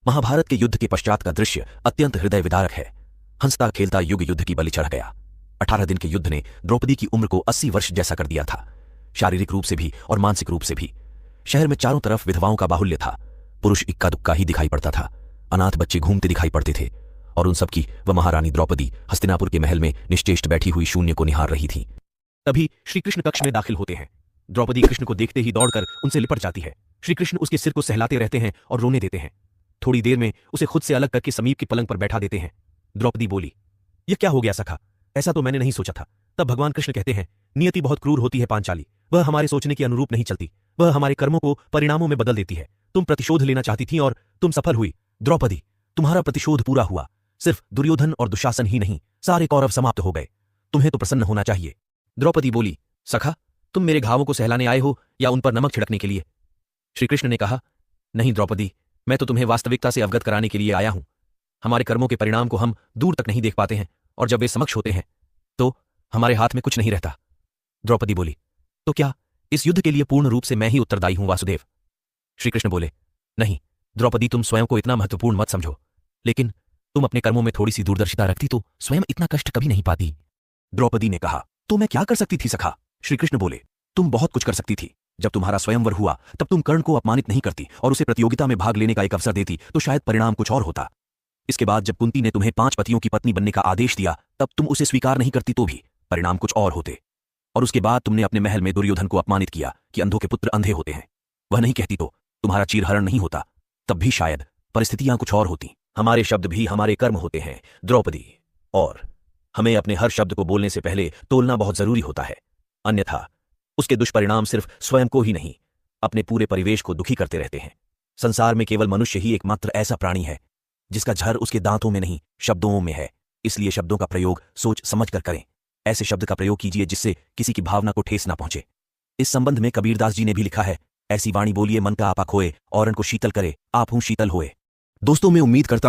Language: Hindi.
महाभारत के युद्ध के पश्चात का दृश्य अत्यंत हृदय विदारक है। हंसता खेलता युग युद्ध की बलि चढ़ गया। 18 दिन के युद्ध ने द्रौपदी की उम्र को 80 वर्ष जैसा कर दिया था, शारीरिक रूप से भी और मानसिक रूप से भी। शहर में चारों तरफ विधवाओं का बाहुल्य था। पुरुष इक्का दुक्का ही दिखाई पड़ता था। अनाथ बच्चे घूमते दिखाई पड़ते थे और उन सबकी वह महारानी द्रौपदी हस्तिनापुर के महल में निश्चेष्ट बैठी हुई शून्य को निहार रही थी। तभी श्रीकृष्ण कक्ष में दाखिल होते हैं। द्रौपदी कृष्ण को देखते ही दौड़कर उनसे लिपट जाती है। श्रीकृष्ण उसके सिर को सहलाते रहते हैं और रोने देते हैं। थोड़ी देर में उसे खुद से अलग करके समीप की पलंग पर बैठा देते हैं। द्रौपदी बोली, यह क्या हो गया सखा? ऐसा तो मैंने नहीं सोचा था। तब भगवान कृष्ण कहते हैं, नियति बहुत क्रूर होती है पांचाली, वह हमारे सोचने के अनुरूप नहीं चलती, वह हमारे कर्मों को परिणामों में बदल देती है। तुम प्रतिशोध लेना चाहती थी और तुम सफल हुई। द्रौपदी, तुम्हारा प्रतिशोध पूरा हुआ। सिर्फ दुर्योधन और दुशासन ही नहीं, सारे कौरव समाप्त हो गए। तुम्हें तो प्रसन्न होना चाहिए। द्रौपदी बोली, सखा, तुम मेरे घावों को सहलाने आए हो या उन पर नमक छिड़कने के लिए? श्रीकृष्ण ने कहा, नहीं द्रौपदी, मैं तो तुम्हें वास्तविकता से अवगत कराने के लिए आया हूं। हमारे कर्मों के परिणाम को हम दूर तक नहीं देख पाते हैं और जब वे समक्ष होते हैं तो हमारे हाथ में कुछ नहीं रहता। द्रौपदी बोली, तो क्या इस युद्ध के लिए पूर्ण रूप से मैं ही उत्तरदायी हूं वासुदेव? श्रीकृष्ण बोले, नहीं द्रौपदी, तुम स्वयं को इतना महत्वपूर्ण मत समझो, लेकिन तुम अपने कर्मों में थोड़ी सी दूरदर्शिता रखती तो स्वयं इतना कष्ट कभी नहीं पाती। द्रौपदी ने कहा, तो मैं क्या कर सकती थी सखा? श्रीकृष्ण बोले, तुम बहुत कुछ कर सकती थी। जब तुम्हारा स्वयंवर हुआ तब तुम कर्ण को अपमानित नहीं करती और उसे प्रतियोगिता में भाग लेने का एक अवसर देती तो शायद परिणाम कुछ और होता। इसके बाद जब कुंती ने तुम्हें 5 पतियों की पत्नी बनने का आदेश दिया तब तुम उसे स्वीकार नहीं करती तो भी परिणाम कुछ और होते। और उसके बाद तुमने अपने महल में दुर्योधन को अपमानित किया कि अंधों के पुत्र अंधे होते हैं। वह नहीं कहती तो तुम्हारा चीरहरण नहीं होता, तब भी शायद परिस्थितियां कुछ और होती। हमारे शब्द भी हमारे कर्म होते हैं द्रौपदी, और हमें अपने हर शब्द को बोलने से पहले तोलना बहुत जरूरी होता है, अन्यथा उसके दुष्परिणाम सिर्फ स्वयं को ही नहीं, अपने पूरे परिवेश को दुखी करते रहते हैं। संसार में केवल मनुष्य ही एकमात्र ऐसा प्राणी है जिसका झर उसके दांतों में नहीं, शब्दों में है। इसलिए शब्दों का प्रयोग सोच समझ कर करें। ऐसे शब्द का प्रयोग कीजिए जिससे किसी की भावना को ठेस ना पहुंचे। इस संबंध में कबीरदास जी ने भी लिखा है, ऐसी वाणी बोलिए मन का आपा खोए, औरन को शीतल करे, आप हूं शीतल होए। दोस्तों, मैं उम्मीद करता